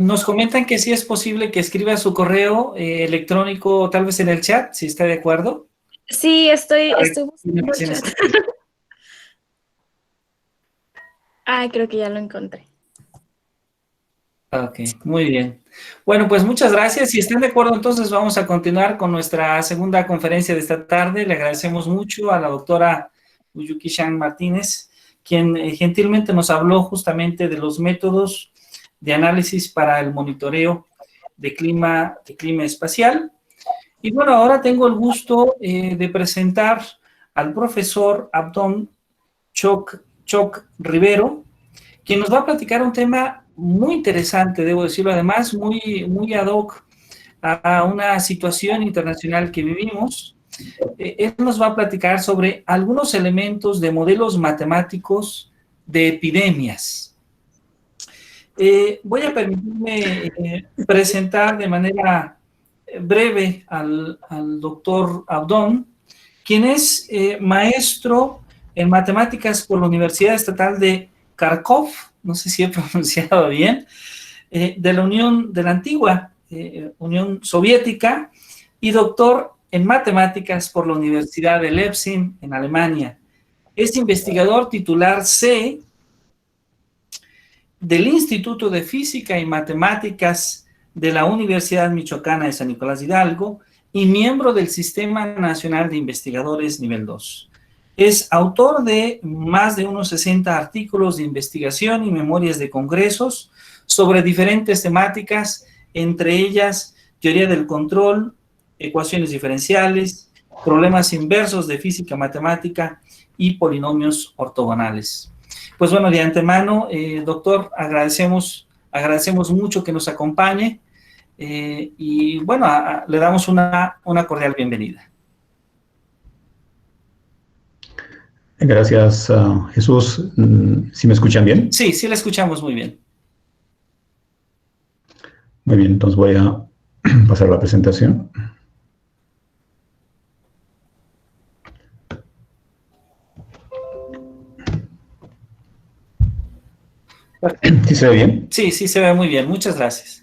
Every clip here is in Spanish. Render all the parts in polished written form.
Nos comentan que sí es posible que escriba su correo electrónico, tal vez en el chat, si está de acuerdo. Sí, estoy buscando el Sí, chat. Creo que ya lo encontré. Ok, muy bien. Bueno, pues muchas gracias. Si están de acuerdo, entonces vamos a continuar con nuestra segunda conferencia de esta tarde. Le agradecemos mucho a la doctora Uyuki-Shan Martínez, quien gentilmente nos habló justamente de los métodos de análisis para el monitoreo de clima espacial. Y bueno, ahora tengo el gusto de presentar al profesor Abdón Choc Rivero, quien nos va a platicar un tema muy interesante, debo decirlo, además muy ad hoc a una situación internacional que vivimos. Él nos va a platicar sobre algunos elementos de modelos matemáticos de epidemias. Voy a permitirme presentar de manera breve al doctor Abdón, quien es maestro en matemáticas por la Universidad Estatal de Kharkov, no sé si he pronunciado bien, de la antigua Unión Soviética, y doctor en matemáticas por la Universidad de Leipzig, en Alemania. Es investigador titular C del Instituto de Física y Matemáticas de la Universidad Michoacana de San Nicolás Hidalgo y miembro del Sistema Nacional de Investigadores Nivel 2. Es autor de más de unos 60 artículos de investigación y memorias de congresos sobre diferentes temáticas, entre ellas teoría del control, ecuaciones diferenciales, problemas inversos de física matemática y polinomios ortogonales. Pues bueno, de antemano, doctor, agradecemos mucho que nos acompañe y bueno, le damos una cordial bienvenida. Gracias, Jesús. ¿Sí me escuchan bien? Sí, sí la escuchamos muy bien. Muy bien, entonces voy a pasar a la presentación. ¿Sí se ve bien? Sí, sí se ve muy bien. Muchas gracias.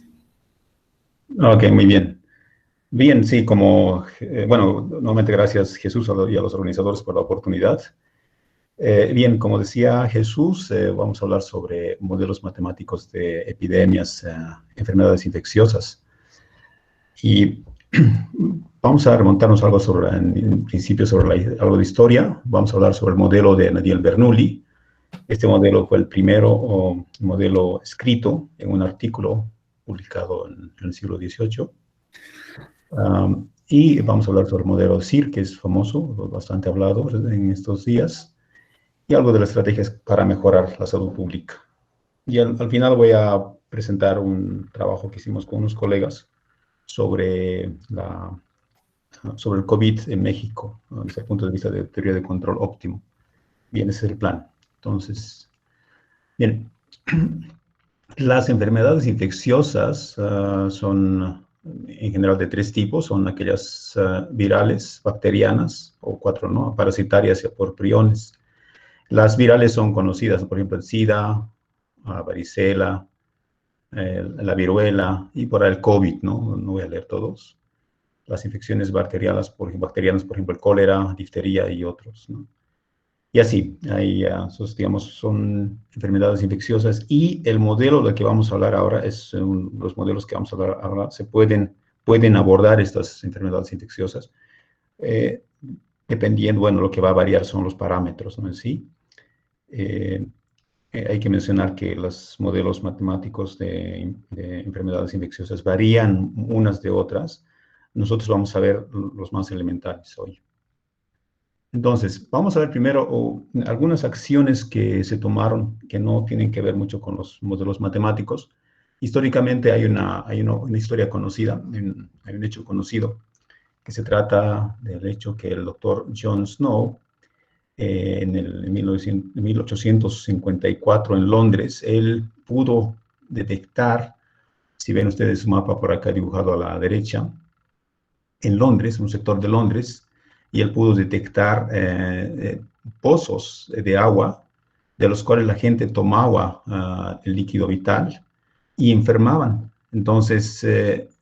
Ok, muy bien. Bien, sí, bueno, nuevamente gracias Jesús y a los organizadores por la oportunidad. Bien, como decía Jesús, vamos a hablar sobre modelos matemáticos de epidemias, enfermedades infecciosas. Y vamos a remontarnos algo en principio sobre algo de historia. Vamos a hablar sobre el modelo de Nadia Bernoulli. Este modelo fue el primero modelo escrito en un artículo publicado en el siglo XVIII. Y vamos a hablar sobre el modelo CIR, que es famoso, bastante hablado en estos días, y algo de las estrategias para mejorar la salud pública. Y al final voy a presentar un trabajo que hicimos con unos colegas sobre el COVID en México, desde el punto de vista de teoría de control óptimo. Bien, ese es el plan. Entonces, bien, las enfermedades infecciosas son en general de tres tipos, son aquellas virales, bacterianas, o cuatro, ¿no? Parasitarias y por priones. Las virales son conocidas, por ejemplo, el SIDA, varicela, la viruela y por ahí el COVID, ¿no? No voy a leer todos. Las infecciones bacterianas, por ejemplo, el cólera, difteria y otros, ¿no? Y así, ahí, digamos, son enfermedades infecciosas. Y el modelo del que vamos a hablar ahora los modelos que vamos a hablar ahora pueden abordar estas enfermedades infecciosas. Dependiendo, bueno, lo que va a variar son los parámetros, ¿no? En sí. Hay que mencionar que los modelos matemáticos de enfermedades infecciosas varían unas de otras. Nosotros vamos a ver los más elementales hoy. Entonces, vamos a ver primero algunas acciones que se tomaron que no tienen que ver mucho con los modelos matemáticos. Históricamente hay una historia conocida, hay un hecho conocido, que se trata del hecho que el doctor John Snow, en 1854 en Londres, él pudo detectar, si ven ustedes su mapa por acá dibujado a la derecha, en Londres, un sector de Londres, y él pudo detectar pozos de agua de los cuales la gente tomaba el líquido vital y enfermaban. Entonces,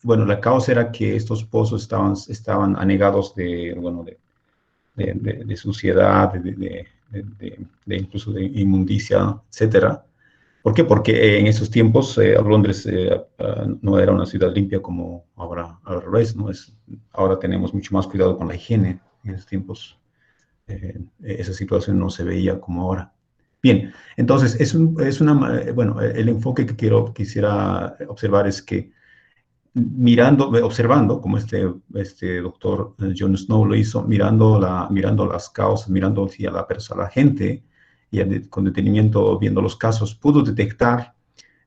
bueno, la causa era que estos pozos estaban anegados de suciedad, incluso de inmundicia, etcétera. ¿Por qué? Porque en esos tiempos Londres no era una ciudad limpia como ahora al revés, ¿no? Ahora tenemos mucho más cuidado con la higiene. En esos tiempos esa situación no se veía como ahora. Bien, entonces bueno, el enfoque que quisiera observar es que observando, como este doctor John Snow lo hizo, mirando las causas, mirando hacia la gente, y con detenimiento viendo los casos, pudo detectar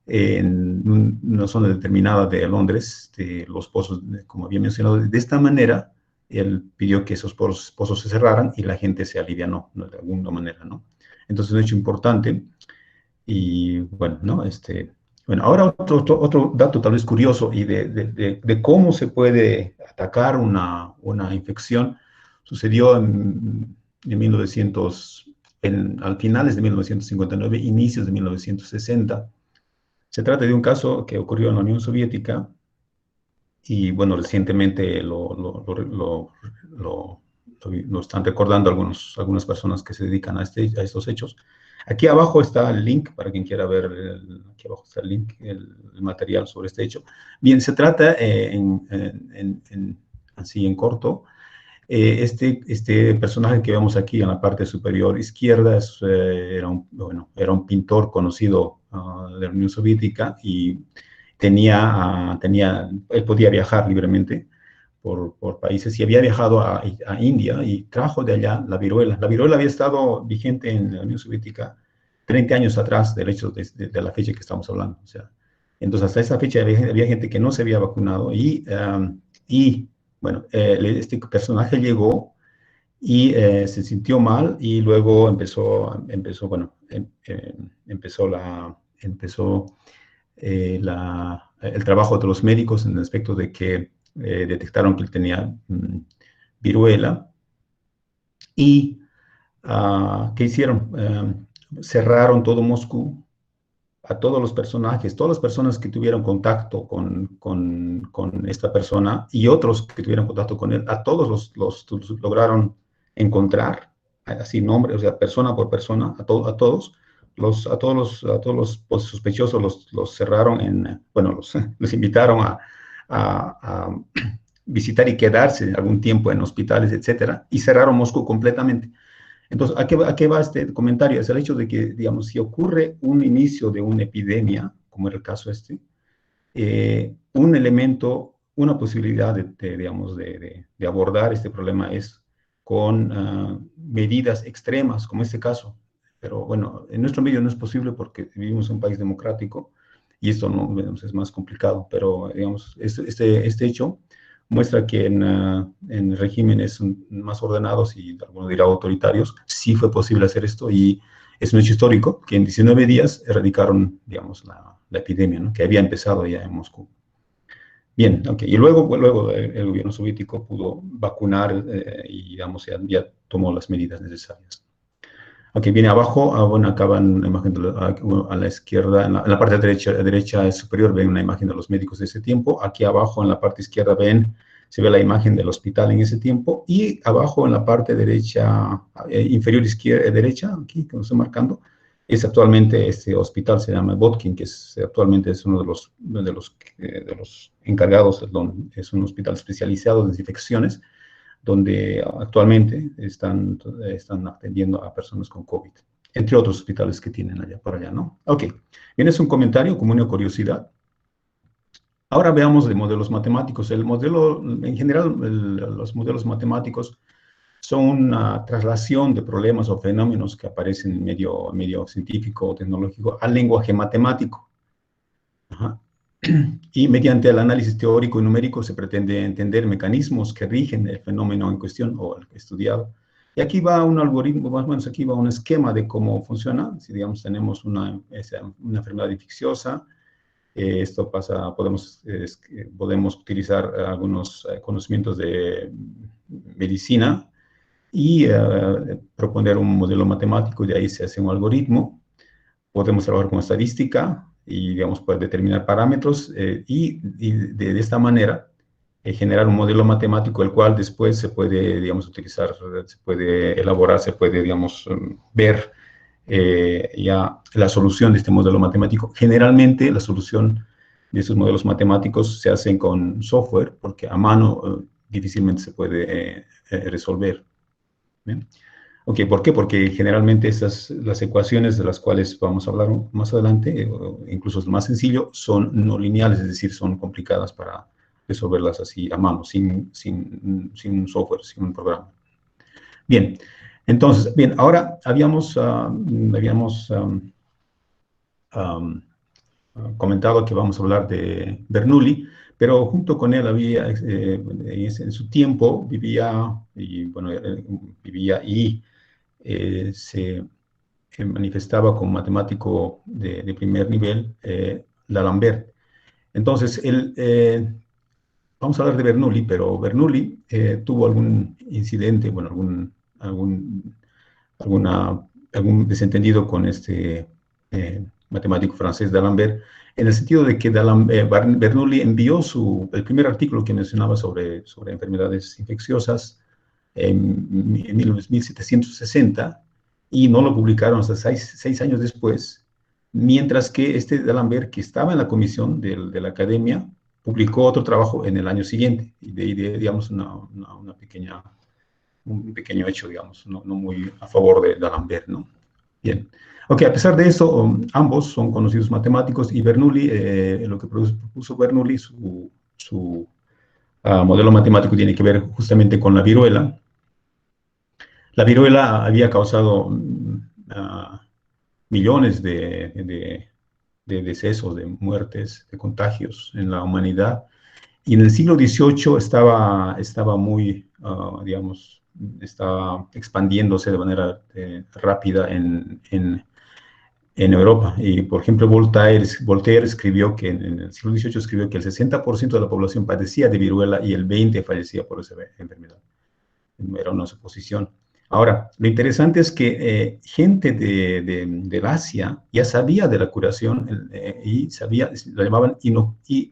en una zona determinada de Londres, los pozos, como había mencionado, de esta manera, él pidió que esos pozos se cerraran y la gente se alivianó, ¿no? De alguna manera, ¿no? Entonces, un hecho importante. Y bueno, ¿no? Bueno, ahora otro dato tal vez curioso y de cómo se puede atacar una infección, sucedió al finales de 1959, inicios de 1960. Se trata de un caso que ocurrió en la Unión Soviética y, bueno, recientemente lo están recordando algunas personas que se dedican a estos hechos. Aquí abajo está el link, para quien quiera ver, aquí abajo está el link, el material sobre este hecho. Bien, se trata, así en corto, este personaje que vemos aquí en la parte superior izquierda era un pintor conocido de la Unión Soviética y él podía viajar libremente por países y había viajado a India y trajo de allá la viruela. La viruela había estado vigente en la Unión Soviética 30 años atrás del hecho de la fecha que estamos hablando. O sea, entonces, hasta esa fecha había gente que no se había vacunado y bueno, este personaje llegó y se sintió mal y luego empezó el trabajo de los médicos en el aspecto de que detectaron que él tenía viruela y ¿qué hicieron? Cerraron todo Moscú a todos los personajes, todas las personas que tuvieron contacto con esta persona y otros que tuvieron contacto con él, a todos los lograron encontrar, así nombre, o sea, persona por persona, a todos los sospechosos los cerraron bueno, los invitaron a visitar y quedarse algún tiempo en hospitales, etcétera, y cerraron Moscú completamente. Entonces, ¿a qué va este comentario? Es el hecho de que, digamos, si ocurre un inicio de una epidemia, como era el caso un elemento, una posibilidad de abordar este problema es con medidas extremas, como este caso. Pero bueno, en nuestro medio no es posible porque vivimos en un país democrático y esto no, digamos, es más complicado. Pero, digamos, este hecho muestra que en regímenes más ordenados y algunos dirán autoritarios, sí fue posible hacer esto y es un hecho histórico que en 19 días erradicaron, digamos, la epidemia, ¿no? Que había empezado ya en Moscú. Bien, ok. Y luego el gobierno soviético pudo vacunar y, digamos, ya tomó las medidas necesarias. Ok, viene abajo, bueno, acaba en una imagen a la izquierda, en la parte derecha superior ven una imagen de los médicos de ese tiempo. Aquí abajo en la parte izquierda se ve la imagen del hospital en ese tiempo. Y abajo en la parte derecha, inferior izquierda, derecha, aquí que lo estoy marcando, es actualmente este hospital, se llama Botkin, que actualmente es uno de los encargados, es un hospital especializado en infecciones, donde actualmente están atendiendo a personas con COVID, entre otros hospitales que tienen por allá, ¿no? Ok, bien, es un comentario como una curiosidad. Ahora veamos de modelos matemáticos. En general, los modelos matemáticos son una traslación de problemas o fenómenos que aparecen en medio científico o tecnológico al lenguaje matemático. Ajá. Y mediante el análisis teórico y numérico se pretende entender mecanismos que rigen el fenómeno en cuestión o el estudiado. Y aquí va un algoritmo, más o menos aquí va un esquema de cómo funciona. Si, digamos, tenemos una enfermedad infecciosa, esto pasa, podemos utilizar algunos conocimientos de medicina y proponer un modelo matemático y de ahí se hace un algoritmo. Podemos trabajar con estadística, y digamos, poder determinar parámetros y de esta manera generar un modelo matemático el cual después se puede, digamos, utilizar, se puede elaborar, se puede, digamos, ver ya la solución de este modelo matemático. Generalmente la solución de estos modelos matemáticos se hacen con software porque a mano difícilmente se puede resolver. ¿Bien? Ok, ¿por qué? Porque generalmente las ecuaciones de las cuales vamos a hablar más adelante, incluso lo más sencillo, son no lineales, es decir, son complicadas para resolverlas así a mano, sin un software, sin un programa. Bien, entonces, bien, ahora habíamos comentado que vamos a hablar de Bernoulli, pero junto con él había, en su tiempo vivía, y bueno, vivía y se manifestaba como matemático de primer nivel, D'Alembert. Entonces, vamos a hablar de Bernoulli, pero Bernoulli tuvo algún incidente, bueno, algún desentendido con este matemático francés D'Alembert, en el sentido de que Bernoulli envió el primer artículo que mencionaba sobre enfermedades infecciosas en 1760 y no lo publicaron hasta seis años después, mientras que este D'Alembert, que estaba en la comisión de la academia, publicó otro trabajo en el año siguiente, y de ahí, digamos, un pequeño hecho, digamos, no muy a favor de D'Alembert, ¿no? Bien. Ok, a pesar de eso, ambos son conocidos matemáticos y Bernoulli, lo que propuso Bernoulli, su modelo matemático tiene que ver justamente con la viruela. La viruela había causado millones de decesos, de muertes, de contagios en la humanidad. Y en el siglo XVIII estaba muy, digamos, estaba expandiéndose de manera rápida en Europa. Y, por ejemplo, Voltaire escribió que en el siglo XVIII escribió que el 60% de la población padecía de viruela y el 20% fallecía por esa enfermedad. Era una suposición. Ahora, lo interesante es que gente del Asia ya sabía de la curación y la llamaban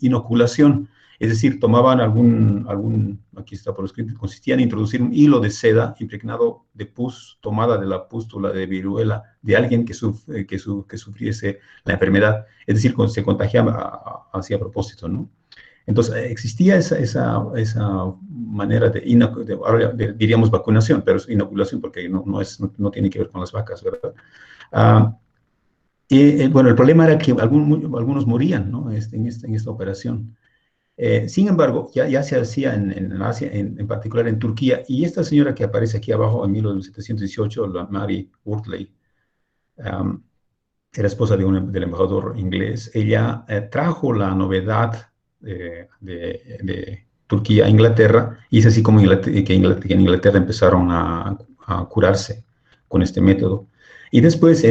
inoculación. Es decir, tomaban aquí está por escrito, consistía en introducir un hilo de seda impregnado de pus tomada de la pústula de viruela de alguien que sufriese la enfermedad. Es decir, se contagiaba así a propósito, ¿no? Entonces, existía esa manera ahora diríamos vacunación, pero es inoculación porque no tiene que ver con las vacas, ¿verdad? Bueno, el problema era que algunos morían, ¿no? en esta operación. Sin embargo, ya se hacía en Asia, en particular en Turquía, y esta señora que aparece aquí abajo en 1718, la Mary Wortley, era esposa del embajador inglés. Ella trajo la novedad de Turquía a Inglaterra, y es así como que en Inglaterra empezaron a curarse con este método. Y después,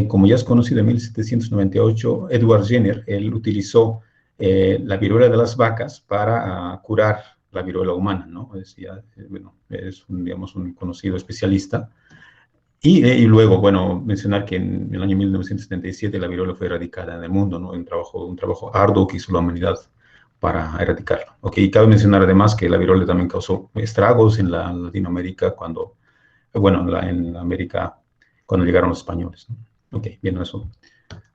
como ya es conocido, en 1798, Edward Jenner, él utilizó la viruela de las vacas para curar la viruela humana, ¿no? Es digamos, un conocido especialista. Y luego, bueno, mencionar que en el año 1977 la viruela fue erradicada en el mundo, ¿no? Un trabajo arduo que hizo la humanidad para erradicarla. Ok, y cabe mencionar además que la viruela también causó estragos en Latinoamérica en América cuando llegaron los españoles, ¿no? Ok, bien, eso.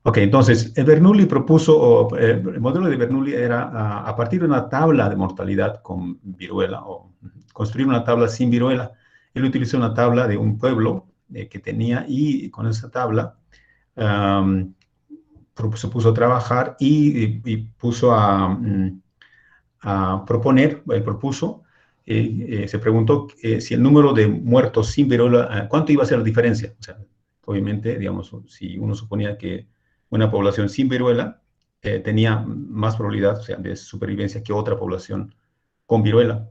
Ok, entonces, Bernoulli propuso, el modelo de Bernoulli era a partir de una tabla de mortalidad con viruela, o construir una tabla sin viruela. Él utilizó una tabla de un pueblo que tenía, y con esa tabla se puso a trabajar y puso a proponer, él propuso, se preguntó si el número de muertos sin viruela, ¿cuánto iba a ser la diferencia? O sea, obviamente, digamos, si uno suponía que una población sin viruela tenía más probabilidad, o sea, de supervivencia que otra población con viruela.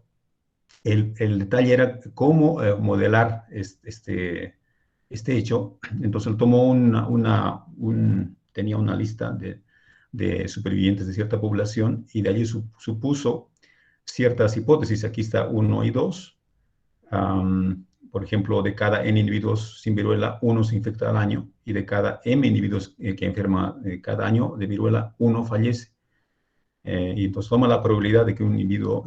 El detalle era cómo modelar este hecho. Entonces él tomó tenía una lista de supervivientes de cierta población, y de allí supuso ciertas hipótesis. Aquí está 1 y 2. por ejemplo, de cada N individuos sin viruela, 1 se infecta al año, y de cada M individuos que enferma cada año de viruela, 1 fallece. Y entonces toma la probabilidad de que un individuo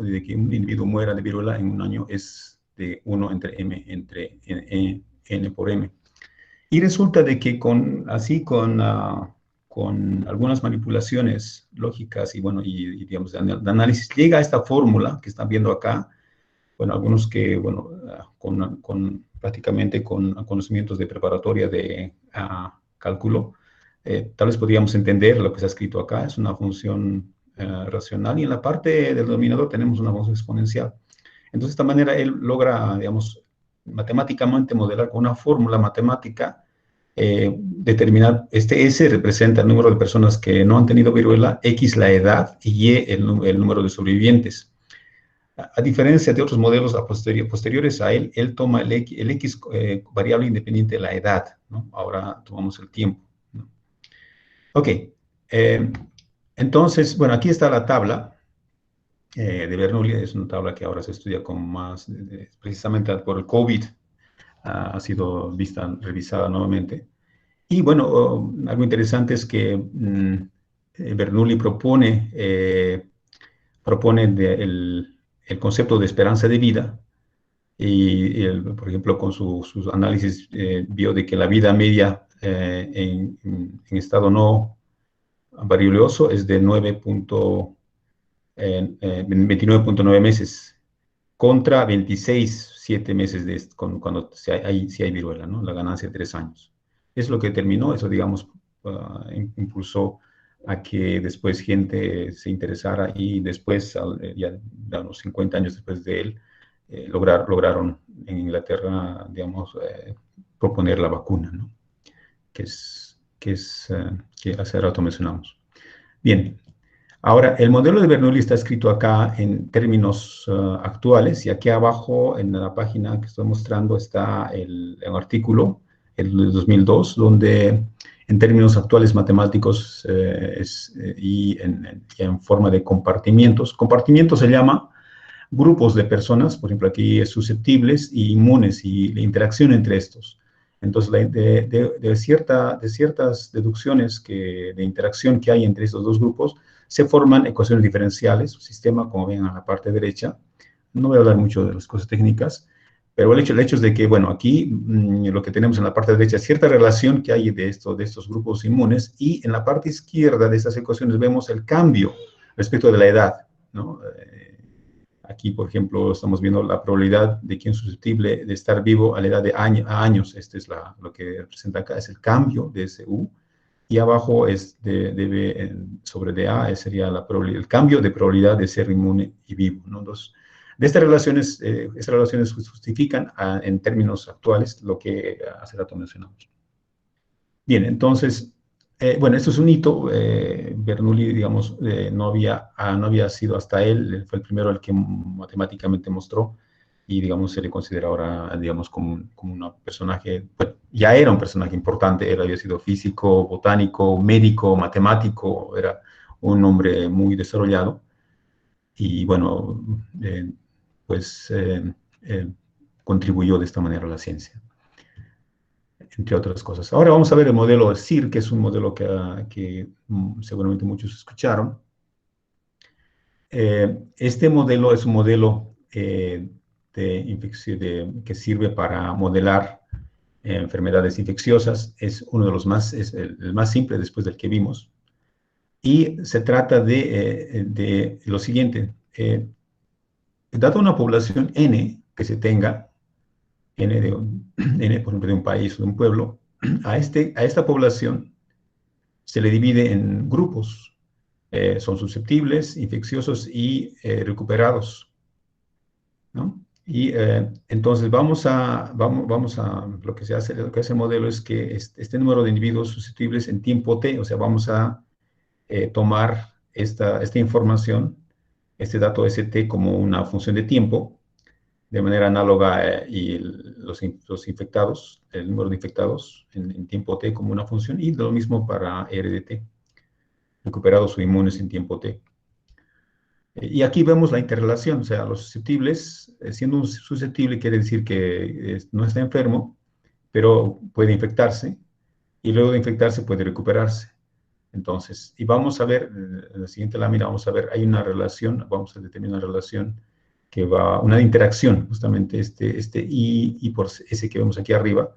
muera de viruela en un año es de 1 entre M, entre N por M. Y resulta de que con algunas manipulaciones lógicas y, bueno, digamos, de análisis, llega a esta fórmula que están viendo acá. Bueno, algunos que, bueno, prácticamente con conocimientos de preparatoria de cálculo, tal vez podríamos entender lo que está escrito acá. Es una función racional, y en la parte del denominador tenemos una función exponencial. Entonces, de esta manera, él logra, digamos, matemáticamente modelar con una fórmula matemática, determinar, S representa el número de personas que no han tenido viruela, X la edad, y Y el número de sobrevivientes. A diferencia de otros modelos posteriores a él, toma el X variable independiente de la edad, ¿no? Ahora tomamos el tiempo, ¿no? Ok, entonces, bueno, aquí está la tabla de Bernoulli. Es una tabla que ahora se estudia con más, precisamente por el COVID, ha sido revisada nuevamente. Y bueno, algo interesante es que Bernoulli propone el concepto de esperanza de vida, y por ejemplo, con sus análisis, vio de que la vida media en estado no varioso es de 29.9 meses, contra 26.7 meses cuando sí hay viruela, ¿no? La ganancia de 3 años. Es lo que determinó, eso, digamos, impulsó a que después gente se interesara, y después, ya unos 50 años después de él, lograron en Inglaterra, digamos, proponer la vacuna, ¿no? Que hace rato mencionamos. Bien, ahora, el modelo de Bernoulli está escrito acá en términos actuales, y aquí abajo en la página que estoy mostrando está el artículo, el de 2002, donde en términos actuales matemáticos y en forma de compartimientos. Compartimiento se llama grupos de personas, por ejemplo, aquí es susceptibles y inmunes, y la interacción entre estos. Entonces, de ciertas deducciones de interacción que hay entre estos dos grupos, se forman ecuaciones diferenciales, un sistema, como ven a la parte derecha. No voy a hablar mucho de las cosas técnicas, pero el hecho es de que, bueno, aquí lo que tenemos en la parte derecha es cierta relación que hay de estos grupos inmunes, y en la parte izquierda de estas ecuaciones vemos el cambio respecto de la edad, ¿no? Aquí, por ejemplo, estamos viendo la probabilidad de quién es susceptible de estar vivo a la edad de años. Este es lo que representa acá, es el cambio de ese U. Y abajo es de B sobre DA, sería el cambio de probabilidad de ser inmune y vivo, ¿no? Entonces, de estas relaciones justifican en términos actuales lo que hace rato mencionamos. Bien, entonces, bueno, esto es un hito. Bernoulli, digamos, no había sido hasta él, fue el primero el que matemáticamente mostró, y, digamos, se le considera ahora, digamos, como un personaje, bueno, ya era un personaje importante. Él había sido físico, botánico, médico, matemático, era un hombre muy desarrollado, y, bueno, pues contribuyó de esta manera a la ciencia, entre otras cosas. Ahora vamos a ver el modelo SIR, que es un modelo que seguramente muchos escucharon. Este modelo es un modelo que sirve para modelar enfermedades infecciosas. Es uno de los es el más simple después del que vimos. Y se trata de lo siguiente. Dada una población N que se tenga, N, por ejemplo, de un país o de un pueblo, a esta población se le divide en grupos. Son susceptibles, infecciosos y recuperados, ¿no? Y entonces lo que hace el modelo es que este número de individuos susceptibles en tiempo T, o sea, vamos a tomar esta información, este dato ST, como una función de tiempo, de manera análoga, y los infectados, el número de infectados en tiempo T como una función, y lo mismo para RDT, recuperados o inmunes en tiempo T. Y aquí vemos la interrelación, o sea, los susceptibles, siendo un susceptible quiere decir que no está enfermo, pero puede infectarse, y luego de infectarse puede recuperarse. Entonces, y vamos a ver, en la siguiente lámina vamos a ver, hay una relación, vamos a determinar una relación que va, una interacción, justamente este I por ese que vemos aquí arriba,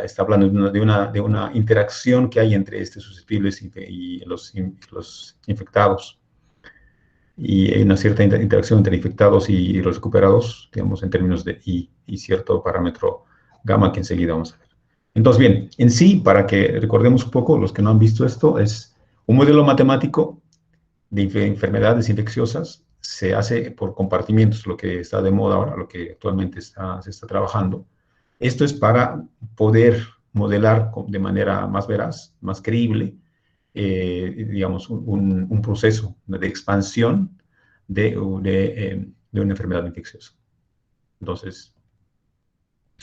está hablando de una interacción que hay entre estos susceptibles y los infectados. Y hay una cierta interacción entre infectados y los recuperados, digamos, en términos de I y cierto parámetro gamma que enseguida vamos a ver. Entonces, bien, en sí, para que recordemos un poco, los que no han visto esto, es un modelo matemático de enfermedades infecciosas, se hace por compartimientos, lo que está de moda ahora, lo que actualmente se está trabajando. Esto es para poder modelar de manera más veraz, más creíble, digamos, un proceso de expansión de una enfermedad infecciosa. Entonces,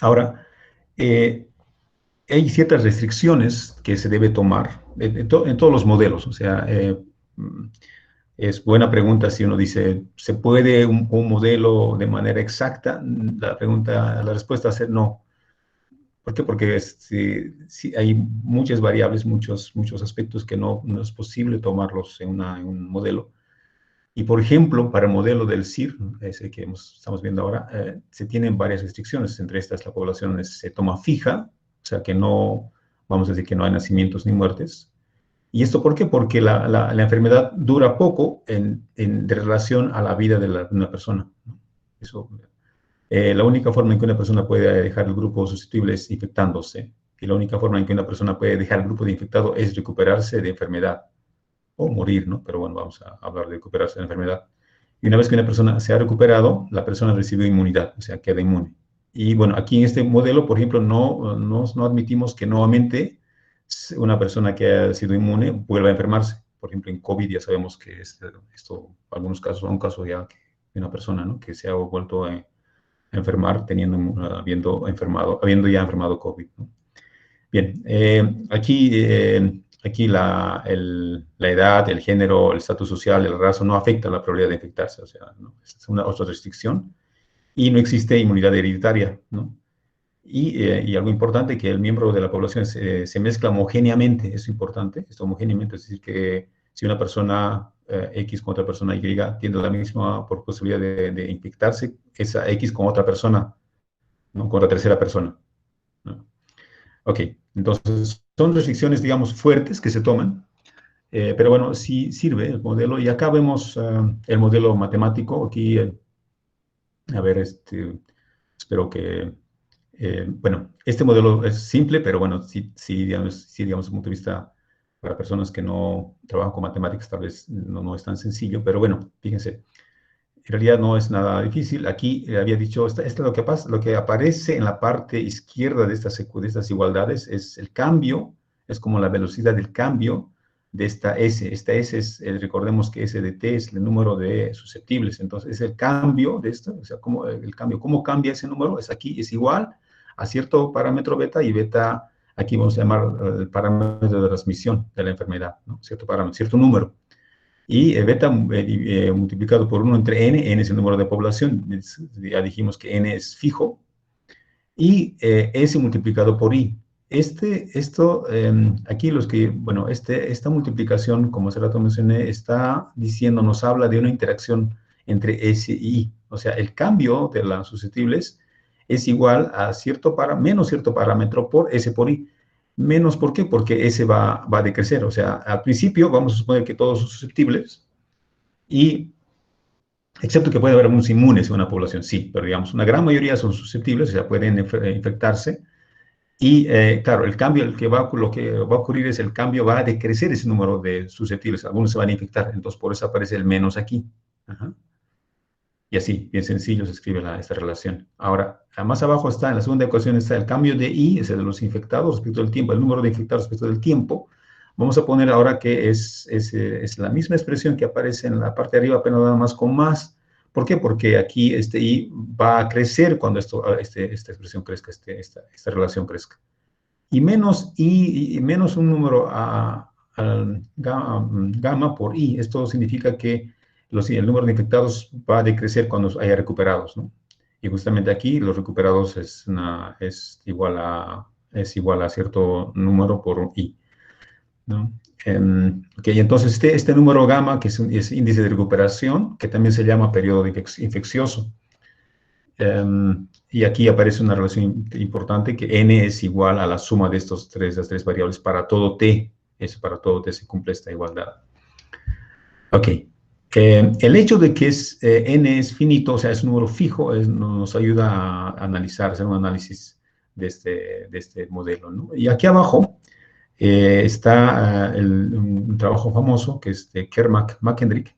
ahora, hay ciertas restricciones que se debe tomar en todos los modelos. O sea, es buena pregunta si uno dice, ¿se puede un modelo de manera exacta? La respuesta es no. ¿Por qué? Porque si hay muchas variables, muchos aspectos que no es posible tomarlos en un modelo. Y, por ejemplo, para el modelo del CIR, ese que estamos viendo ahora, se tienen varias restricciones. Entre estas, la población se toma fija, o sea que no, vamos a decir que no hay nacimientos ni muertes. ¿Y esto por qué? Porque la enfermedad dura poco de relación a la vida de una persona, ¿no? Eso, la única forma en que una persona puede dejar el grupo susceptible es infectándose. Y la única forma en que una persona puede dejar el grupo de infectado es recuperarse de enfermedad o morir, ¿no? Pero bueno, vamos a hablar de recuperarse de la enfermedad. Y una vez que una persona se ha recuperado, la persona recibió inmunidad, o sea, queda inmune. Y bueno, aquí en este modelo, por ejemplo, no admitimos que nuevamente una persona que ha sido inmune vuelva a enfermarse. Por ejemplo, en COVID ya sabemos que esto, algunos casos, un caso ya de una persona, ¿no?, que se ha vuelto a enfermar habiendo ya enfermado COVID, ¿no? Bien, aquí la edad, el género, el estatus social, el raza no afecta la probabilidad de infectarse, o sea, ¿no? Es una otra restricción. Y no existe inmunidad hereditaria, ¿no? Y algo importante, que el miembro de la población se mezcla homogéneamente, es importante, esto homogéneamente, es decir, que si una persona X con otra persona Y tiene la misma por posibilidad de infectarse, esa X con otra persona, ¿no?, con la tercera persona, ¿no? Ok, entonces son restricciones, digamos, fuertes que se toman, pero bueno, sí sirve el modelo. Y acá vemos el modelo matemático. Aquí, a ver, espero que, bueno, este modelo es simple, pero bueno, sí, digamos, desde un punto de vista para personas que no trabajan con matemáticas, tal vez no es tan sencillo, pero bueno, fíjense. En realidad no es nada difícil. Aquí había dicho, esto es lo que pasa, lo que aparece en la parte izquierda de estas igualdades es el cambio, es como la velocidad del cambio de esta S. Esta S es, recordemos que S de T es el número de susceptibles, entonces es el cambio de esto, o sea, cómo cambia ese número, es aquí, es igual a cierto parámetro beta, y beta, aquí vamos a llamar el parámetro de transmisión de la enfermedad, ¿no? Cierto parámetro, cierto número. Y beta multiplicado por 1 entre n es el número de población, ya dijimos que n es fijo, y s multiplicado por i. Aquí bueno, esta multiplicación, como hace rato mencioné, está diciendo, nos habla de una interacción entre s y i. O sea, el cambio de las susceptibles es igual a menos cierto parámetro por s por i. Menos, ¿por qué? Porque ese va a decrecer. O sea, al principio vamos a suponer que todos son susceptibles, y excepto que puede haber algunos inmunes en una población, sí, pero digamos, una gran mayoría son susceptibles, o sea, pueden infectarse. Y claro, lo que va a ocurrir es el cambio va a decrecer ese número de susceptibles. Algunos se van a infectar, entonces por eso aparece el menos aquí. Ajá. Y así, bien sencillo, se escribe esta relación. Ahora, más abajo está, en la segunda ecuación está el cambio de I, ese de los infectados respecto del tiempo, el número de infectados respecto del tiempo. Vamos a poner ahora que es la misma expresión que aparece en la parte de arriba, pero nada más con más. ¿Por qué? Porque aquí este I va a crecer cuando esta expresión crezca, esta relación crezca. Y menos un número gamma por I. Esto significa que el número de infectados va a decrecer cuando haya recuperados, ¿no? Y justamente aquí los recuperados es igual a cierto número por I, ¿no? Ok, entonces este número gamma, que es índice de recuperación, que también se llama periodo infeccioso. Y aquí aparece una relación importante, que n es igual a la suma de las tres variables para todo t. Para todo t se cumple esta igualdad. Ok. El hecho de que n es finito, o sea, es un número fijo, nos ayuda a analizar, hacer un análisis de este modelo, ¿no? Y aquí abajo está un trabajo famoso que es de Kermack-Mackendrick.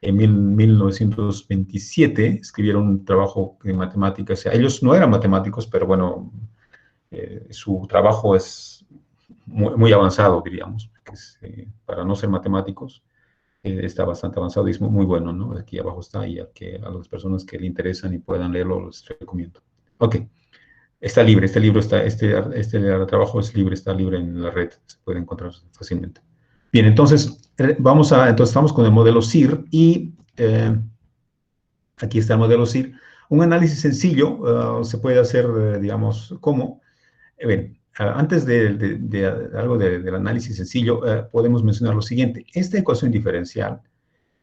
En 1927 escribieron un trabajo de matemáticas. O sea, ellos no eran matemáticos, pero bueno, su trabajo es muy avanzado, diríamos. Para no ser matemáticos, está bastante avanzado y es muy bueno, ¿no? Aquí abajo está, y a las personas que le interesan y puedan leerlo, les recomiendo. Ok. Está libre, este trabajo es libre, está libre en la red, se puede encontrar fácilmente. Bien, entonces, estamos con el modelo SIR y aquí está el modelo SIR. Un análisis sencillo se puede hacer, digamos, ¿cómo? Bien, antes de algo del análisis sencillo, podemos mencionar lo siguiente. Esta ecuación diferencial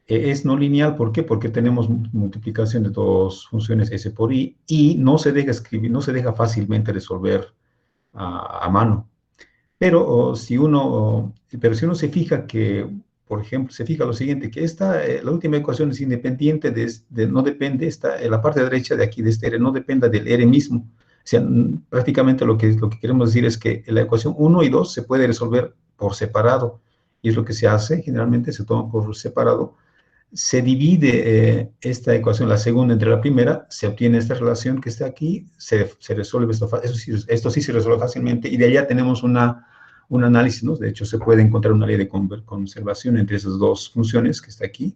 es no lineal. ¿Por qué? Porque tenemos multiplicación de dos funciones s por i y no se deja escribir, no se deja fácilmente resolver a mano. Pero si uno se fija que, por ejemplo, se fija lo siguiente, que la última ecuación es independiente no depende, la parte derecha de aquí de este r no dependa del r mismo. O sea, prácticamente lo que queremos decir es que la ecuación 1 y 2 se puede resolver por separado. Y es lo que se hace, generalmente se toma por separado. Se divide esta ecuación, la segunda, entre la primera, se obtiene esta relación que está aquí, se resuelve esto sí se resuelve fácilmente, y de allá tenemos un análisis, ¿no? De hecho, se puede encontrar una ley de conservación entre esas dos funciones que está aquí,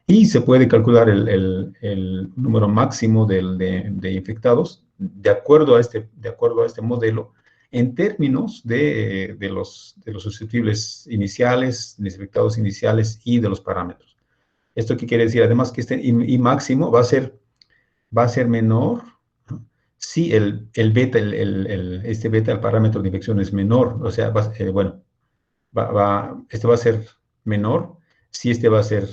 y se puede calcular el número máximo de infectados de acuerdo a este modelo, en términos de los susceptibles iniciales, de infectados iniciales y de los parámetros. ¿Esto qué quiere decir? Además que este I máximo va a ser menor, ¿no? Si este beta, el parámetro de infección, es menor. O sea, bueno, este va a ser menor si este va a ser,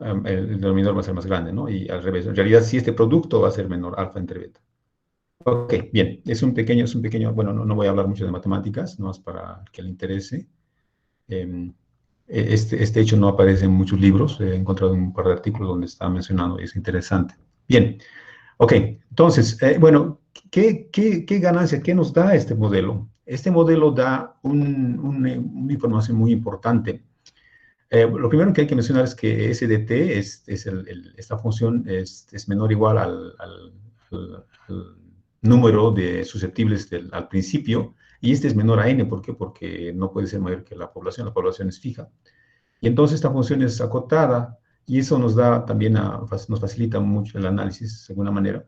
el denominador va a ser más grande, ¿no? Y al revés. En realidad, si este producto va a ser menor, alfa entre beta. Ok, bien. Es un pequeño, bueno, no voy a hablar mucho de matemáticas, no es para que le interese. Este hecho no aparece en muchos libros, he encontrado un par de artículos donde está mencionado y es interesante. Bien, ok, entonces, bueno, ¿qué ganancia, qué nos da este modelo? Este modelo da una información muy importante. Lo primero que hay que mencionar es que SDT, esta función, es menor o igual al número de susceptibles al principio, y este es menor a n. ¿Por qué? Porque no puede ser mayor que la población es fija. Y entonces esta función es acotada, y eso nos da también, nos facilita mucho el análisis de alguna manera.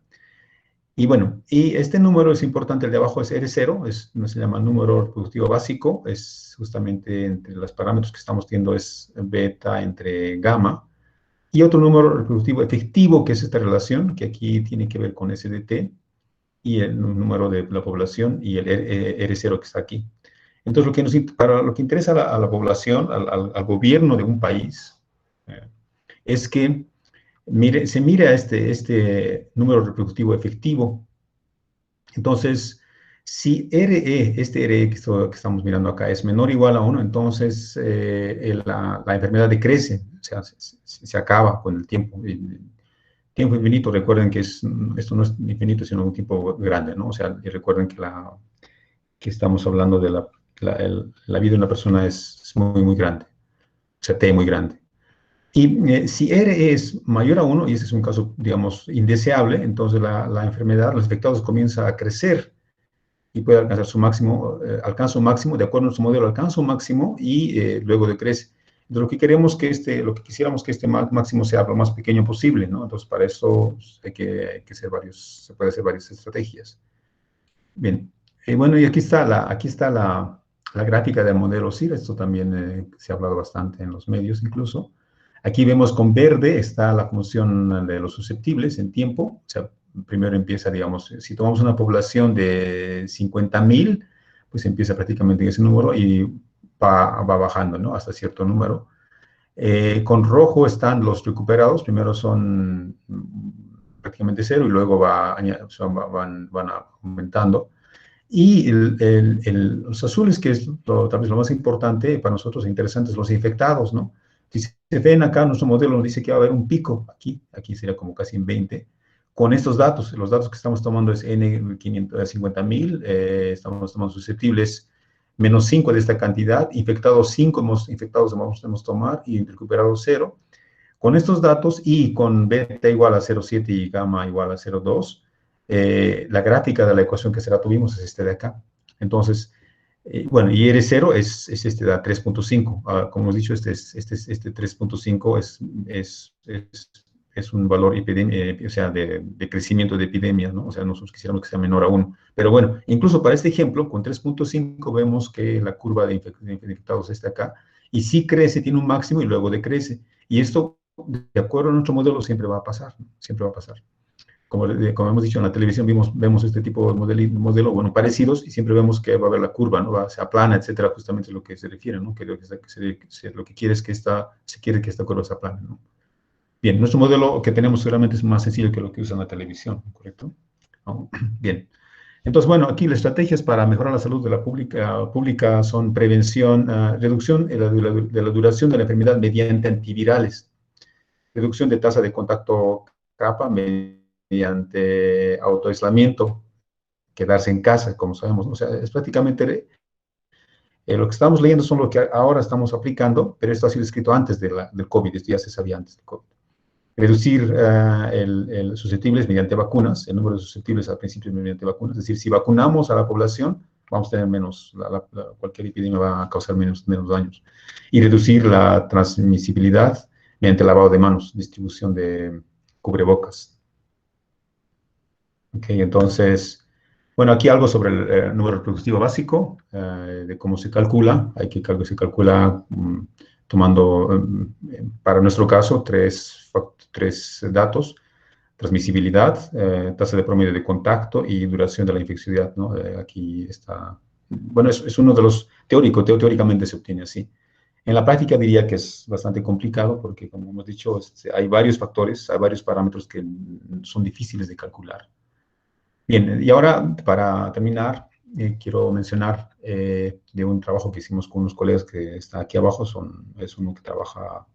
Y bueno, y este número es importante, el de abajo es R0, no se llama número reproductivo básico, es justamente entre los parámetros que estamos teniendo es beta entre gamma, y otro número reproductivo efectivo, que es esta relación, que aquí tiene que ver con SDT, y el número de la población, y el R0 que está aquí. Entonces, para lo que interesa a la población, al gobierno de un país, es que se mira este número reproductivo efectivo. Entonces, si este RE que estamos mirando acá es menor o igual a 1, entonces la enfermedad decrece, o sea, se acaba con el tiempo. El tiempo infinito, recuerden que esto no es infinito, sino un tiempo grande, ¿no? O sea, y recuerden que estamos hablando de la vida de una persona es muy, muy grande, o sea, T muy grande. Y si R es mayor a 1, y ese es un caso, digamos, indeseable, entonces la enfermedad, los infectados comienza a crecer y puede alcanzar su máximo, alcanza un máximo, de acuerdo a nuestro modelo, alcanza un máximo y luego decrece. Entonces, lo que quisiéramos que este máximo sea lo más pequeño posible, ¿no? Entonces, para eso hay que hacer se puede hacer varias estrategias. Bien, bueno, y aquí está la gráfica del modelo SIR. Esto también se ha hablado bastante en los medios incluso. Aquí vemos con verde está la función de los susceptibles en tiempo. O sea, primero empieza, digamos, si tomamos una población de 50.000, pues empieza prácticamente en ese número y va bajando, ¿no? Hasta cierto número. Con rojo están los recuperados. Primero son prácticamente cero y luego van aumentando. Y los azules, que es tal vez lo más importante para nosotros e interesante, es los infectados, ¿no? Si se ven acá, nuestro modelo nos dice que va a haber un pico aquí sería como casi en 20, con estos datos. Los datos que estamos tomando es N50.000, estamos tomando susceptibles menos 5 de esta cantidad, infectados 5 hemos tomado y recuperados 0. Con estos datos y con beta igual a 0,7 y gamma igual a 0,2, la gráfica de la ecuación que tuvimos es este de acá. Entonces, bueno, y R0 es este de 3.5. Como hemos dicho, este 3.5 es un valor o sea, de crecimiento de epidemias, ¿no? O sea, nosotros quisiéramos que sea menor a 1. Pero bueno, incluso para este ejemplo, con 3.5 vemos que la curva de infectados está acá, y sí crece, tiene un máximo y luego decrece. Y esto, de acuerdo a nuestro modelo, siempre va a pasar, ¿no? Siempre va a pasar. Como hemos dicho en la televisión, vemos este tipo de modelo, bueno, parecidos, y siempre vemos que va a haber la curva, ¿no? Se aplana, etcétera, justamente a lo que se refiere, ¿no? Que lo que quiere es que se quiere que esta curva se aplane, ¿no? Bien, nuestro modelo que tenemos seguramente es más sencillo que lo que usa en la televisión, ¿correcto? ¿No? Bien. Entonces, bueno, aquí las estrategias para mejorar la salud de la pública son prevención, reducción de la duración de la enfermedad mediante antivirales, reducción de tasa de contacto capa mediante autoaislamiento, quedarse en casa, como sabemos. O sea, es prácticamente lo que estamos leyendo son lo que ahora estamos aplicando, pero esto ha sido escrito antes del COVID, esto ya se sabía antes del COVID. Reducir susceptibles mediante vacunas, el número de susceptibles al principio mediante vacunas, es decir, si vacunamos a la población, vamos a tener menos, cualquier epidemia va a causar menos daños. Y reducir la transmisibilidad mediante lavado de manos, distribución de cubrebocas. Ok, entonces, bueno, aquí algo sobre el número reproductivo básico, de cómo se calcula. Se calcula tomando, para nuestro caso, tres datos: transmisibilidad, tasa de promedio de contacto y duración de la infecciosidad, ¿no? Aquí está, bueno, es uno de los teóricamente se obtiene así. En la práctica diría que es bastante complicado porque, como hemos dicho, hay varios factores, hay varios parámetros que son difíciles de calcular. Bien, y ahora, para terminar, quiero mencionar de un trabajo que hicimos con unos colegas que está aquí abajo. Es uno que trabaja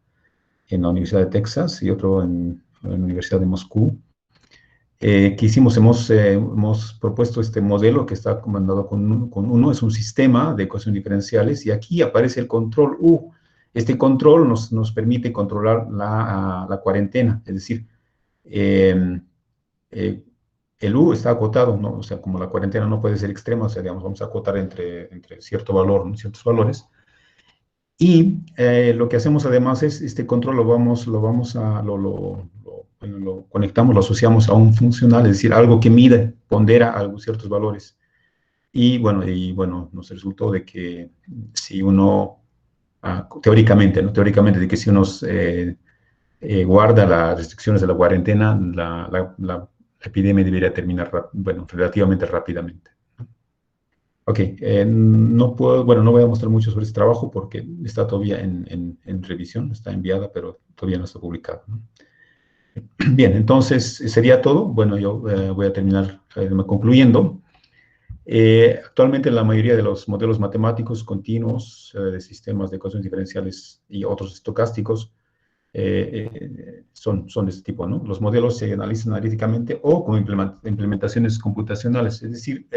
en la Universidad de Texas y otro en la Universidad de Moscú. Hemos propuesto este modelo que está comandado con uno, es un sistema de ecuaciones diferenciales, y aquí aparece el control U. Este control nos permite controlar la cuarentena, es decir, el U está acotado, ¿no? O sea, como la cuarentena no puede ser extrema, o sea, digamos, vamos a acotar entre cierto valor, ¿no? Ciertos valores. Y lo que hacemos además es, este control lo conectamos, lo asociamos a un funcional, es decir, algo que mide, pondera ciertos valores. Y bueno, nos resultó de que si uno, teóricamente, ¿no? Teóricamente, de que si uno guarda las restricciones de la cuarentena, la epidemia debería terminar, relativamente rápidamente. Ok, no voy a mostrar mucho sobre este trabajo porque está todavía en revisión, está enviada, pero todavía no está publicado, ¿no? Bien, entonces sería todo. Bueno, yo voy a terminar concluyendo. Actualmente la mayoría de los modelos matemáticos continuos de sistemas de ecuaciones diferenciales y otros estocásticos son de este tipo, ¿no? Los modelos se analizan analíticamente o como implementaciones computacionales, es decir,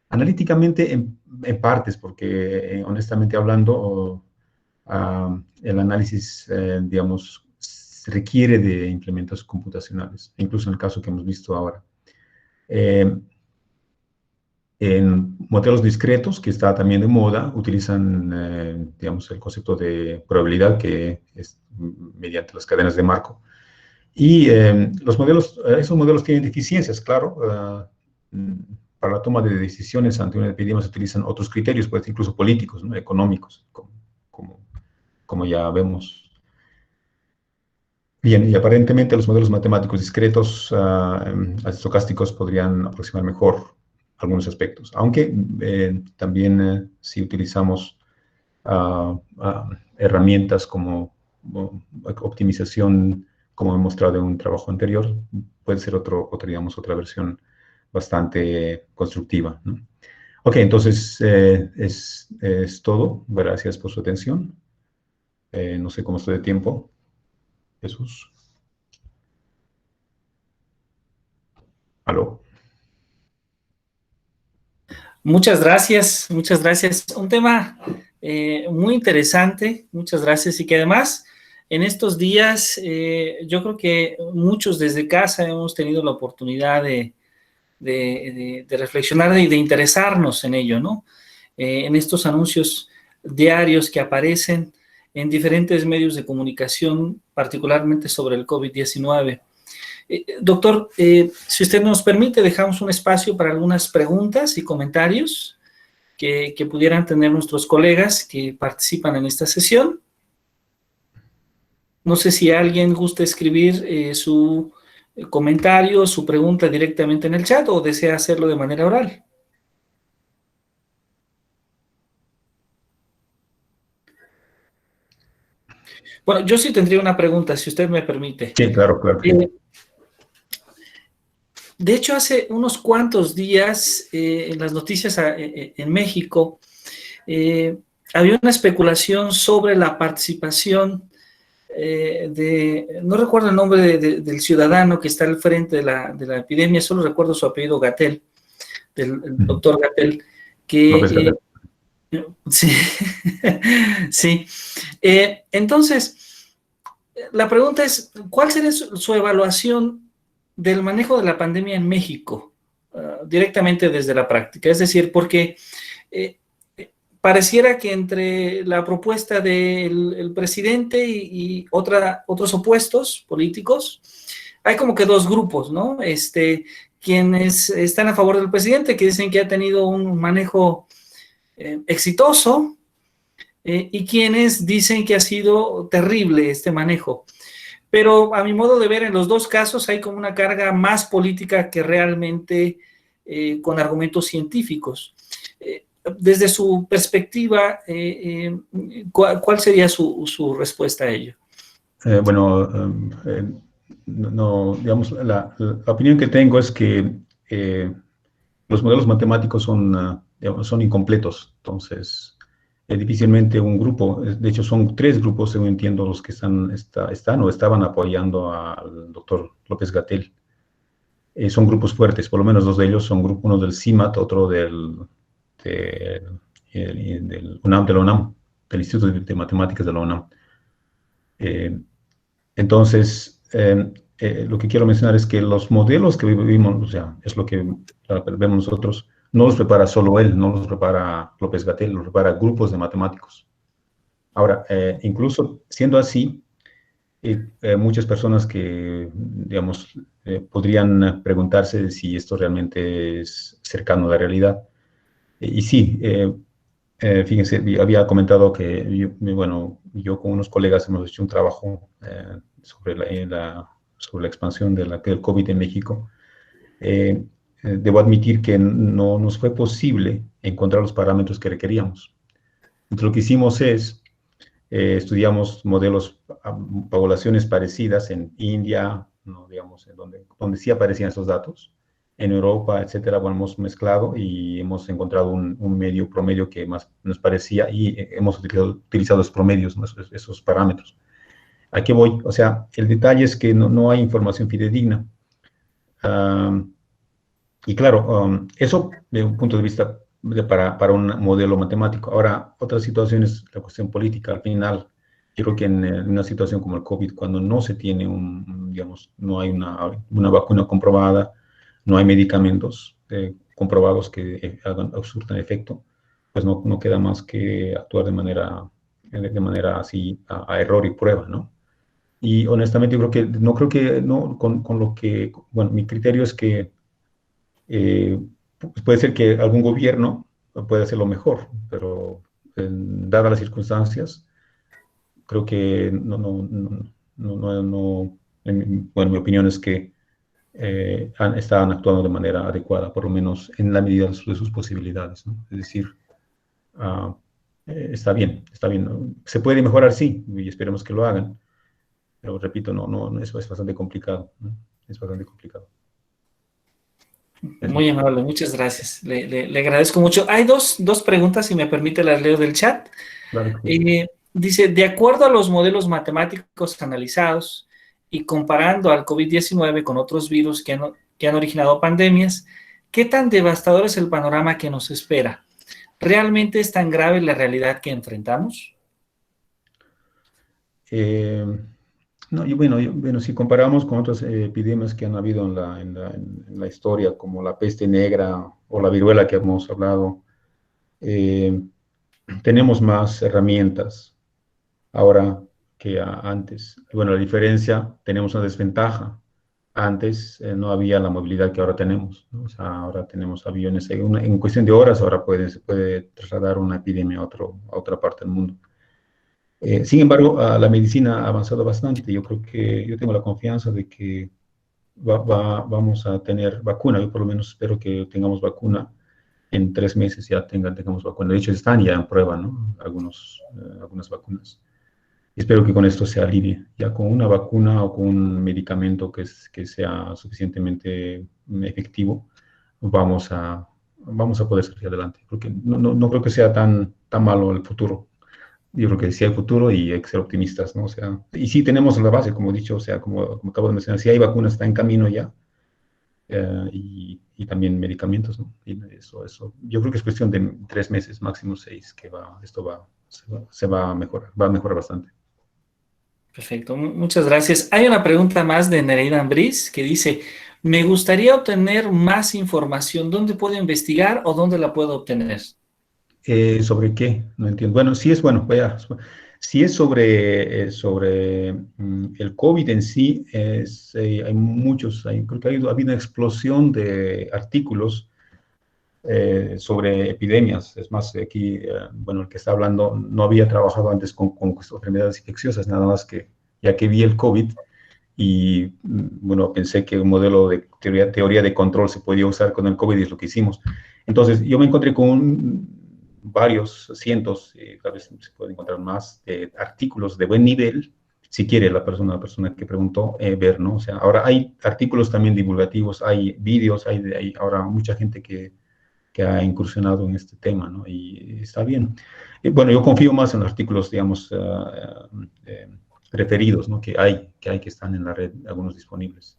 analíticamente en partes, porque honestamente hablando, el análisis, digamos, requiere de implementos computacionales, incluso en el caso que hemos visto ahora. En modelos discretos, que está también de moda, utilizan, digamos, el concepto de probabilidad, que es mediante las cadenas de Markov. Y esos modelos tienen deficiencias, claro. Para la toma de decisiones ante una epidemia se utilizan otros criterios, pues incluso políticos, ¿no? Económicos, como ya vemos. Bien, y aparentemente los modelos matemáticos discretos estocásticos podrían aproximar mejor algunos aspectos, aunque también si utilizamos herramientas como optimización, como he mostrado en un trabajo anterior, puede ser digamos, otra versión bastante constructiva, ¿no? Ok, entonces es todo. Gracias por su atención. No sé cómo estoy de tiempo. Jesús. ¿Aló? Muchas gracias, muchas gracias. Un tema muy interesante, muchas gracias, y que además en estos días yo creo que muchos desde casa hemos tenido la oportunidad de reflexionar y de interesarnos en ello, ¿no? En estos anuncios diarios que aparecen en diferentes medios de comunicación, particularmente sobre el COVID-19. Doctor, si usted nos permite, dejamos un espacio para algunas preguntas y comentarios que pudieran tener nuestros colegas que participan en esta sesión. No sé si alguien gusta escribir su comentario, su pregunta directamente en el chat o desea hacerlo de manera oral. Bueno, yo sí tendría una pregunta, si usted me permite. Sí, claro, claro. De hecho, hace unos cuantos días, en las noticias en México, había una especulación sobre la participación no recuerdo el nombre del ciudadano que está al frente de la epidemia, solo recuerdo su apellido Gatell, del doctor Gatell, que... sí, sí. Entonces, la pregunta es, ¿cuál sería su evaluación del manejo de la pandemia en México, directamente desde la práctica? Es decir, porque pareciera que entre la propuesta del presidente y otros opuestos políticos, hay como que dos grupos, ¿no? Quienes están a favor del presidente, que dicen que ha tenido un manejo exitoso, y quienes dicen que ha sido terrible este manejo. Pero a mi modo de ver, en los dos casos hay como una carga más política que realmente con argumentos científicos. Desde su perspectiva, ¿cuál sería su respuesta a ello? Bueno, no, digamos, la opinión que tengo es que los modelos matemáticos digamos, son incompletos. Entonces, difícilmente un grupo, de hecho son tres grupos, según entiendo, los que están o estaban apoyando al doctor López-Gatell. Son grupos fuertes, por lo menos dos de ellos son uno del CIMAT, otro del UNAM, de la UNAM, del Instituto de Matemáticas de la UNAM. Entonces, lo que quiero mencionar es que los modelos que vivimos, o sea, es lo que vemos nosotros, no los prepara solo él, no los prepara López-Gatell, los prepara grupos de matemáticos. Ahora, incluso siendo así, muchas personas que, digamos, podrían preguntarse si esto realmente es cercano a la realidad. Y sí, fíjense, había comentado que, yo con unos colegas hemos hecho un trabajo sobre la expansión del COVID en México. Debo admitir que no nos fue posible encontrar los parámetros que requeríamos. Entonces, lo que hicimos es, estudiamos modelos, poblaciones parecidas en India, ¿no? Digamos, donde sí aparecían esos datos, en Europa, etcétera. Bueno, hemos mezclado y hemos encontrado un medio promedio que más nos parecía y hemos utilizado los promedios, ¿no? esos parámetros. ¿A qué voy? O sea, el detalle es que no hay información fidedigna. Y claro, eso de un punto de vista para un modelo matemático. Ahora, otra situación es la cuestión política. Al final, yo creo que en una situación como el COVID, cuando no se tiene digamos, no hay una vacuna comprobada, no hay medicamentos comprobados que surtan efecto, pues no queda más que actuar de manera así, a error y prueba, ¿no? Y honestamente, yo creo que, con lo que, bueno, mi criterio es que puede ser que algún gobierno pueda hacerlo mejor, pero dadas las circunstancias, creo que Bueno, mi opinión es que estaban actuando de manera adecuada, por lo menos en la medida de sus posibilidades, ¿no? Es decir, ah, está bien, está bien, ¿no? Se puede mejorar, sí, y esperemos que lo hagan, pero repito, eso es bastante complicado, ¿no? Es bastante complicado. Muy amable, muchas gracias. Le agradezco mucho. Hay dos preguntas, si me permite, las leo del chat. Claro que sí. Dice, de acuerdo a los modelos matemáticos analizados y comparando al COVID-19 con otros virus que han originado pandemias, ¿qué tan devastador es el panorama que nos espera? ¿Realmente es tan grave la realidad que enfrentamos? No, bueno, si comparamos con otras epidemias que han habido en la historia, como la peste negra o la viruela que hemos hablado, tenemos más herramientas ahora que antes. Bueno, la diferencia, tenemos una desventaja. Antes no había la movilidad que ahora tenemos, ¿no? O sea, ahora tenemos aviones. En cuestión de horas ahora se puede trasladar una epidemia a otra parte del mundo. Sin embargo, la medicina ha avanzado bastante. Yo tengo la confianza de que vamos a tener vacuna. Yo por lo menos espero que tengamos vacuna. En 3 meses ya tengamos vacuna. De hecho, están ya en prueba, ¿no? Algunas vacunas. Espero que con esto se alivie. Ya con una vacuna o con un medicamento que sea suficientemente efectivo, vamos a poder salir adelante. Porque no creo que sea tan malo el futuro. Yo creo que sí hay futuro y hay que ser optimistas, ¿no? O sea, y sí tenemos la base, como he dicho, o sea, como acabo de mencionar, sí hay vacunas, está en camino ya, y también medicamentos, ¿no? Y eso, yo creo que es cuestión de 3 meses, máximo 6, que se va a mejorar bastante. Perfecto, muchas gracias. Hay una pregunta más de Nereida Ambriz que dice, me gustaría obtener más información. ¿Dónde puedo investigar o dónde la puedo obtener? ¿Sobre qué? No entiendo. Bueno, sí es bueno, si es sobre el COVID en sí, hay muchos, creo que ha habido una explosión de artículos sobre epidemias. Es más, aquí, bueno, el que está hablando no había trabajado antes con enfermedades infecciosas, nada más que ya que vi el COVID y, bueno, pensé que un modelo de teoría de control se podía usar con el COVID y es lo que hicimos. Entonces, yo me encontré con varios cientos, tal vez se puede encontrar más, artículos de buen nivel, si quiere la persona que preguntó ver, ¿no? O sea, ahora hay artículos también divulgativos, hay vídeos, hay ahora mucha gente que ha incursionado en este tema, ¿no? Y está bien. Bueno, yo confío más en los artículos, digamos, referidos, ¿no? Que están en la red, algunos disponibles.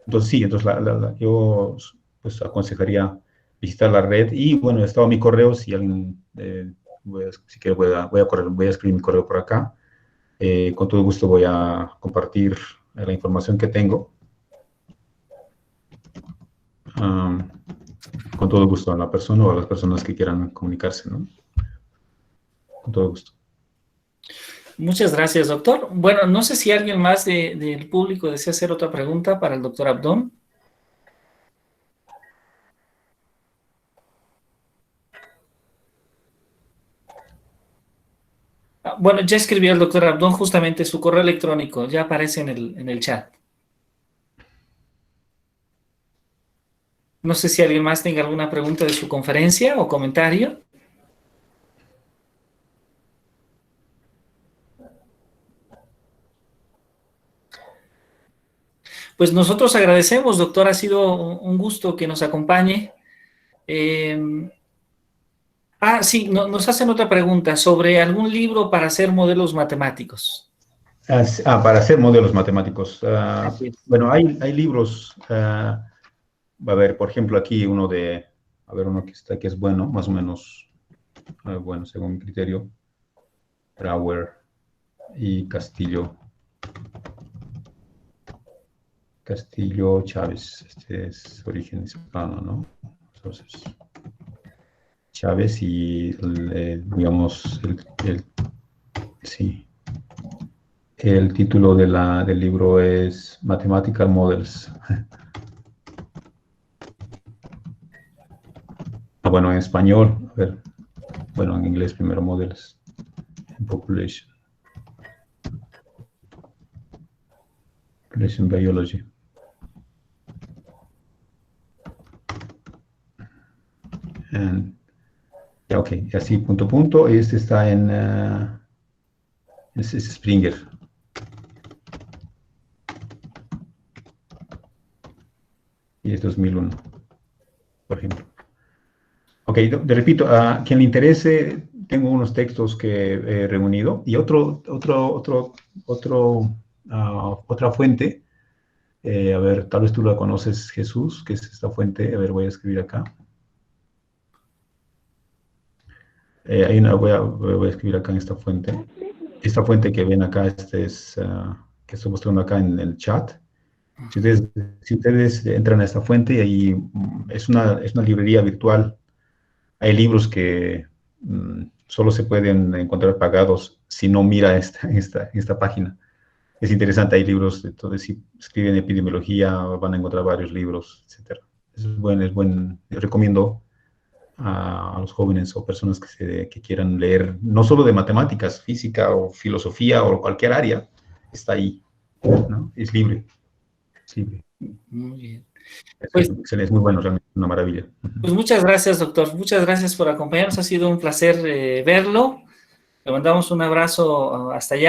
Entonces, sí, yo pues aconsejaría visitar la red y, bueno, estaba mi correo, si alguien, si quiere, voy a escribir mi correo por acá. Con todo gusto voy a compartir la información que tengo. Con todo gusto a la persona o a las personas que quieran comunicarse, ¿no? Con todo gusto. Muchas gracias, doctor. Bueno, no sé si alguien más del público desea hacer otra pregunta para el doctor Abdón. Bueno, ya escribió el doctor Abdón justamente su correo electrónico, ya aparece en el chat. No sé si alguien más tenga alguna pregunta de su conferencia o comentario. Pues nosotros agradecemos, doctor, ha sido un gusto que nos acompañe. Sí, nos hacen otra pregunta sobre algún libro para hacer modelos matemáticos. Para hacer modelos matemáticos. Así es. Bueno, hay libros. Va a haber, por ejemplo, aquí uno que está que es bueno, más o menos, bueno, según mi criterio. Brauer y Castillo Chávez. Este es origen hispano, ¿no? Entonces, Chávez y, digamos, sí. El título del libro es Mathematical Models. Bueno, en español, a ver, bueno, en inglés primero, Models and Population. Relation Biology. Ya, ok, así punto a punto. Este está en es Springer. Y es 2001, por ejemplo. Ok, te repito, a quien le interese, tengo unos textos que he reunido y otra fuente. A ver, tal vez tú la conoces, Jesús, que es esta fuente. A ver, voy a escribir acá. Voy a escribir acá en esta fuente. Esta fuente que ven acá, que estoy mostrando acá en el chat. Si ustedes entran a esta fuente, y ahí es una librería virtual. Hay libros que solo se pueden encontrar pagados si no mira esta página. Es interesante, hay libros, entonces si escriben epidemiología van a encontrar varios libros, etc. Es bueno. Yo recomiendo a los jóvenes o personas que quieran leer, no solo de matemáticas, física o filosofía o cualquier área, está ahí, ¿no? Es libre. Sí. Muy bien. Es muy bueno, realmente, una maravilla. Pues muchas gracias, doctor. Muchas gracias por acompañarnos. Ha sido un placer verlo. Le mandamos un abrazo hasta allá.